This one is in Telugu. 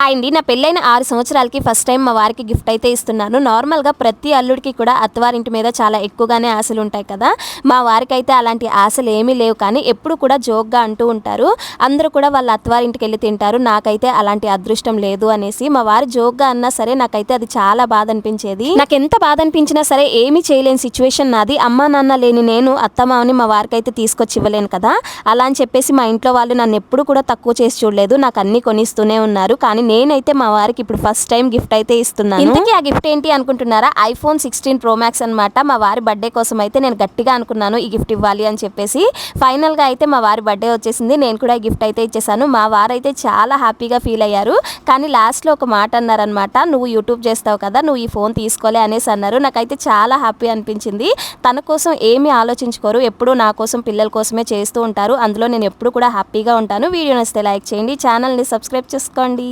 అండి నా పెళ్ళైన 6 సంవత్సరాలకి ఫస్ట్ టైం మా వారికి గిఫ్ట్ అయితే ఇస్తున్నాను. నార్మల్‌గా ప్రతి అల్లుడికి కూడా అత్తవారింటి మీద చాలా ఎక్కువగానే ఆశలు ఉంటాయి కదా! మా వారికైతే అలాంటి ఆశలు ఏమీ లేవు కానీ ఎప్పుడు కూడా జోక్‌గా అంటూ ఉంటారు. అందరూ కూడా వాళ్ళ అత్తవారింటికెళ్ళి తింటారు. నాకైతే అలాంటి అదృష్టం లేదు అనేసి మా వారు జోక్‌గా అన్నా సరే నాకైతే అది చాలా బాధ అనిపించేది. నాకెంత బాధ అనిపించినా సరే ఏమీ చేయలేని సిట్యుయేషన్ నాది. అమ్మా నాన్న లేని నేను అత్తమామని మా వారికైతే తీసుకొచ్చి ఇవ్వలేను కదా! అలా అని చెప్పేసి మా ఇంట్లో వాళ్ళు నన్ను ఎప్పుడు కూడా తక్కువ చేసి చూడలేదు. నాకు అన్నీ కొనిస్తూనే ఉన్నారు. కానీ నేనైతే మా వారికి ఇప్పుడు ఫస్ట్ టైం గిఫ్ట్ అయితే ఇస్తున్నాను. ఇంతకీ ఆ గిఫ్ట్ ఏంటి అనుకుంటున్నారా? ఐఫోన్ 16 ప్రో మ్యాక్స్ అనమాట. మా వారి బర్త్డే కోసం అయితే నేను గట్టిగా అనుకున్నాను ఈ గిఫ్ట్ ఇవ్వాలి అని చెప్పేసి. ఫైనల్‌గా అయితే మా వారి బర్త్డే వచ్చేసింది. నేను కూడా గిఫ్ట్ అయితే ఇచ్చేసాను. మా వారైతే చాలా హ్యాపీగా ఫీల్ అయ్యారు. కానీ లాస్ట్‌లో ఒక మాట అన్నారనమాట. "నువ్వు యూట్యూబ్ చేస్తావు కదా! నువ్వు ఈ ఫోన్ తీసుకోలే" అనేసి అన్నారు. నాకైతే చాలా హ్యాపీ అనిపించింది. తన కోసం ఏమీ ఆలోచించుకోరు. ఎప్పుడూ నా కోసం, పిల్లల కోసమే చేస్తూ ఉంటారు. అందులో నేను ఎప్పుడు కూడా హ్యాపీగా ఉంటాను. వీడియో నచ్చితే లైక్ చేయండి. ఛానల్‌ని సబ్స్క్రైబ్ చేసుకోండి.